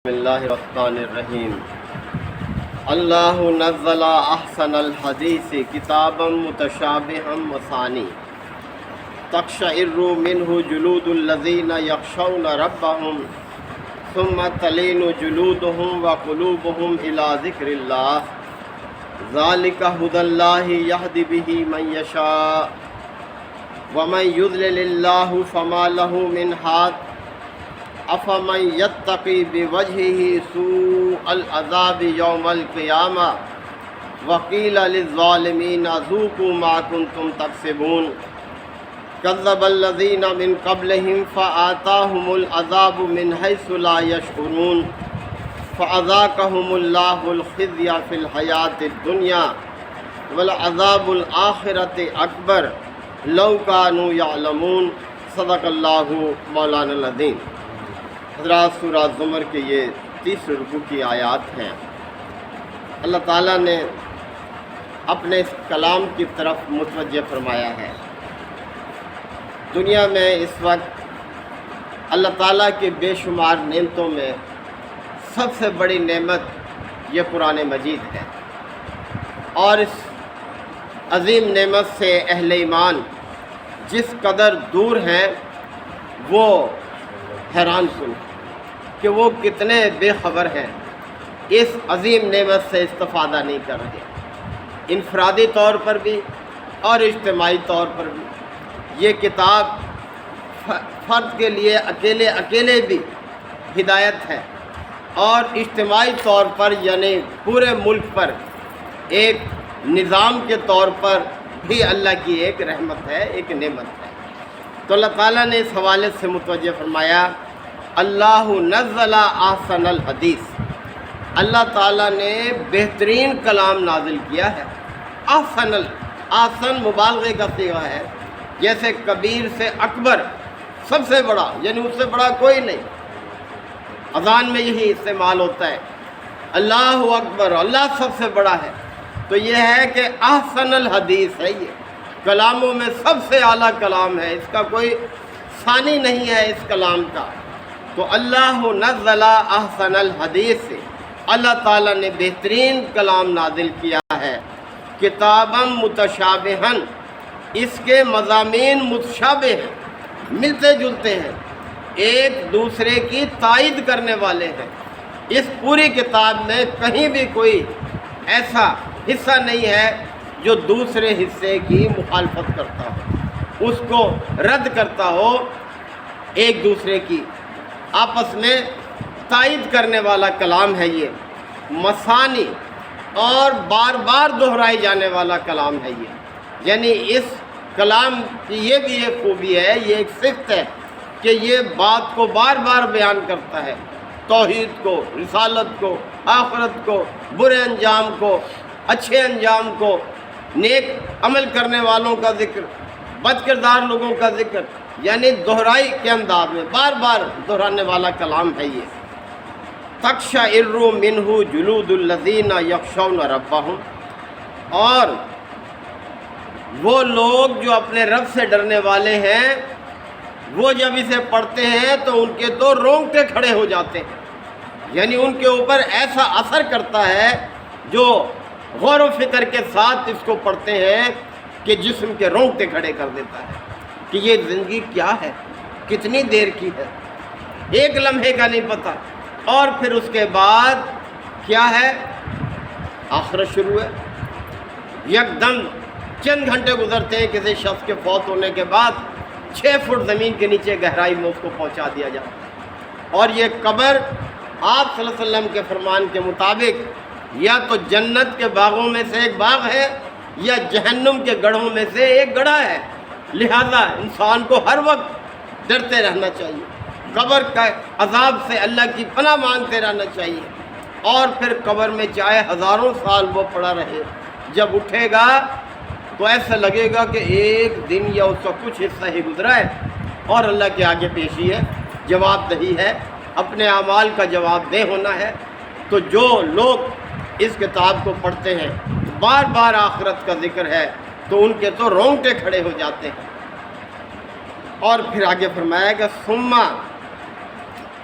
بسم اللہ الرحمن الرحیم۔ اللہ نزل احسن الحدیث کتابا متشابہا مثانی تقشعر منہ جلود الذین یخشون ربہم ثم تلین جلودہم وقلوبہم الی ذکر اللہ ذالک ھدی اللہ یہدی بہ من یشاء ومن یضلل اللہ فما لہ من ہاد افمن یتقی بوجہہ سوء العذاب یوم القیامہ وقیل للظالمین ذوقوا ما کنتم تکسبون کذب الذین من قبلہم فآتاہم العذاب من حیث لا یشعرون فأذاقہم اللہ الخزی فی الحیاۃ الدنیا ولعذاب الآخرۃ اکبر لو کانوا یعلمون۔ صدق اللہ مولانا العظیم۔ حضرات، سورہ زمر کے یہ 30 رکوع کی آیات ہیں۔ اللہ تعالیٰ نے اپنے اس کلام کی طرف متوجہ فرمایا ہے۔ دنیا میں اس وقت اللہ تعالیٰ کی بے شمار نعمتوں میں سب سے بڑی نعمت یہ قرآن مجید ہے، اور اس عظیم نعمت سے اہل ایمان جس قدر دور ہیں وہ حیران کن کہ وہ کتنے بے خبر ہیں، اس عظیم نعمت سے استفادہ نہیں کر رہے، انفرادی طور پر بھی اور اجتماعی طور پر بھی۔ یہ کتاب فرد کے لیے اکیلے بھی ہدایت ہے، اور اجتماعی طور پر یعنی پورے ملک پر ایک نظام کے طور پر بھی اللہ کی ایک رحمت ہے، ایک نعمت ہے۔ تو اللہ تعالیٰ نے اس حوالے سے متوجہ فرمایا، اللہ نزل احسن الحدیث، اللہ تعالیٰ نے بہترین کلام نازل کیا ہے۔ احسن مبالغے کا صیغہ ہے، جیسے کبیر سے اکبر، سب سے بڑا، یعنی اس سے بڑا کوئی نہیں۔ اذان میں یہی استعمال ہوتا ہے، اللہ اکبر، اللہ سب سے بڑا ہے۔ تو یہ ہے کہ احسن الحدیث ہے، یہ کلاموں میں سب سے اعلیٰ کلام ہے، اس کا کوئی ثانی نہیں ہے اس کلام کا۔ تو اللہ نزل احسن الحدیث سے اللہ تعالیٰ نے بہترین کلام نازل کیا ہے، کتابا متشابہا، اس کے مضامین متشابہ ہیں، ملتے جلتے ہیں، ایک دوسرے کی تائید کرنے والے ہیں۔ اس پوری کتاب میں کہیں بھی کوئی ایسا حصہ نہیں ہے جو دوسرے حصے کی مخالفت کرتا ہو، اس کو رد کرتا ہو، ایک دوسرے کی آپس میں تائید کرنے والا کلام ہے یہ، مثانی اور بار بار دہرائی جانے والا کلام ہے یہ۔ یعنی اس کلام کی یہ بھی ایک خوبی ہے، یہ ایک صفت ہے کہ یہ بات کو بار بار بیان کرتا ہے، توحید کو، رسالت کو، آخرت کو، برے انجام کو، اچھے انجام کو، نیک عمل کرنے والوں کا ذکر، بد کردار لوگوں کا ذکر، یعنی دہرائی کے انداز میں بار بار دہرانے والا کلام ہے یہ۔ تقشعر منہ جلود الذین یخشون ربہم، اور وہ لوگ جو اپنے رب سے ڈرنے والے ہیں وہ جب اسے پڑھتے ہیں تو ان کے تو رونگٹے کھڑے ہو جاتے ہیں، یعنی ان کے اوپر ایسا اثر کرتا ہے جو غور و فکر کے ساتھ اس کو پڑھتے ہیں کہ جسم کے رونگٹے کھڑے کر دیتا ہے کہ یہ زندگی کیا ہے، کتنی دیر کی ہے، ایک لمحے کا نہیں پتہ۔ اور پھر اس کے بعد کیا ہے، آخرت شروع ہے۔ یکدم چند گھنٹے گزرتے ہیں کسی شخص کے فوت ہونے کے بعد، 6 فٹ زمین کے نیچے گہرائی میں اس کو پہنچا دیا جاتا، اور یہ قبر آپ صلی اللہ علیہ وسلم کے فرمان کے مطابق یا تو جنت کے باغوں میں سے ایک باغ ہے یا جہنم کے گڑھوں میں سے ایک گڑھا ہے، لہذا انسان کو ہر وقت ڈرتے رہنا چاہیے، قبر کا عذاب سے اللہ کی پناہ مانگتے رہنا چاہیے، اور پھر قبر میں چاہے ہزاروں سال وہ پڑا رہے، جب اٹھے گا تو ایسا لگے گا کہ ایک دن یا اس کا کچھ حصہ ہی گزرا ہے، اور اللہ کے آگے پیشی ہے، جواب دہی ہے، اپنے اعمال کا جواب دہ ہونا ہے۔ تو جو لوگ اس کتاب کو پڑھتے ہیں، بار بار آخرت کا ذکر ہے، تو ان کے تو رونگٹے کھڑے ہو جاتے ہیں۔ اور پھر آگے فرمایا کہ ثم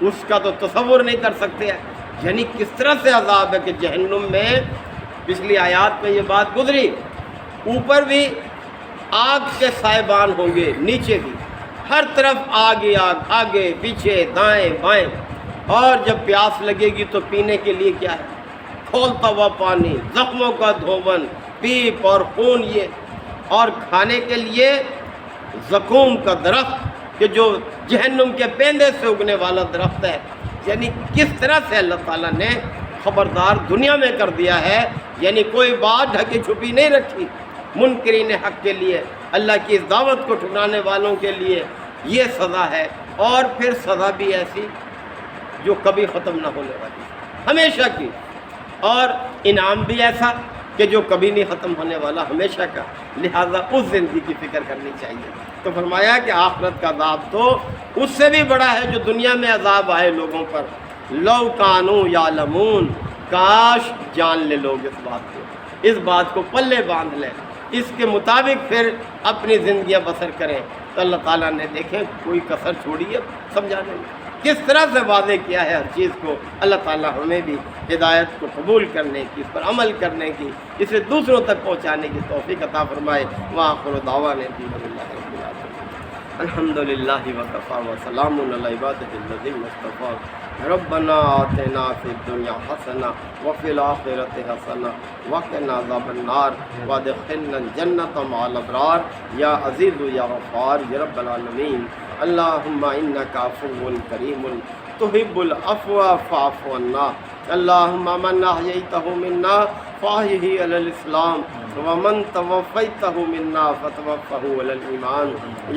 اس کا تو تصور نہیں کر سکتے ہیں۔ یعنی کس طرح سے عذاب ہے کہ جہنم میں، پچھلی آیات میں یہ بات گزری، اوپر بھی آگ کے سائبان ہوں گے، نیچے بھی، ہر طرف آگ ہی آگ، آگے پیچھے دائیں بائیں، اور جب پیاس لگے گی تو پینے کے لیے کیا ہے؟ کھولتا ہوا پانی، زخموں کا دھون، پیپ اور خون یہ، اور کھانے کے لیے زقوم کا درخت کہ جو جہنم کے پیندے سے اگنے والا درخت ہے۔ یعنی کس طرح سے اللہ تعالیٰ نے خبردار دنیا میں کر دیا ہے، یعنی کوئی بات ڈھکی چھپی نہیں رکھی۔ منکرین حق کے لیے، اللہ کی اس دعوت کو ٹھکرانے والوں کے لیے یہ سزا ہے، اور پھر سزا بھی ایسی جو کبھی ختم نہ ہونے والی، ہمیشہ کی، اور انعام بھی ایسا کہ جو کبھی نہیں ختم ہونے والا، ہمیشہ کا، لہٰذا اس زندگی کی فکر کرنی چاہیے۔ تو فرمایا کہ آخرت کا عذاب تو اس سے بھی بڑا ہے جو دنیا میں عذاب آئے لوگوں پر۔ لو کانوا یعلمون، کاش جان لے لوگ اس بات کو، اس بات کو پلے باندھ لیں، اس کے مطابق پھر اپنی زندگیاں بسر کریں، تو اللہ تعالیٰ نے دیکھیں کوئی کسر چھوڑی ہے سمجھانے میں، کس طرح سے واضح کیا ہے ہر چیز کو۔ اللہ تعالیٰ ہمیں بھی ہدایت کو قبول کرنے کی، اس پر عمل کرنے کی، اسے دوسروں تک پہنچانے کی توفیق عطا فرمائے۔ وآخر دعوانا الحمد للہ رب العالمین، الحمد للہ وکفیٰ وسلام علی عبادہ الذین اصطفیٰ۔ ربنا آتنا فی الدنیا حسنہ وفی الآخرۃ حسنہ وقنا عذاب النار وادخلنا الجنۃ مع الابرار یا عزیز یا غفار یا رب العالمین۔ اللہم انک عفو کریم تحب العفو فاعف عنا۔ اللہم من احییتہ منا فاحیہ علی الاسلام ومن توفیتہ منا فتوفہ علی الایمان۔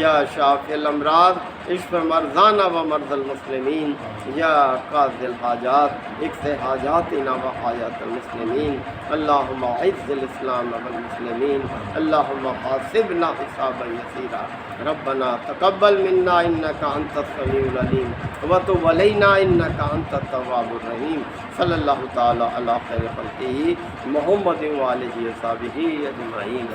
یا شافی الامراض اشف مرضانا ومرضى المسلمین، یا قاضی الحاجات اقض حاجاتنا وحاجات المسلمین۔ اللہم اعز الاسلام والمسلمین، اللہم حاسبنا حسابا یسیرا۔ ربنا تقبل منا انک انت السمیع العلیم وتب علینا انک انت التواب الرحیم۔ صلی اللہ تعالی علی خیر خلقہ محمد وآلہ وصحبہ اجمعین۔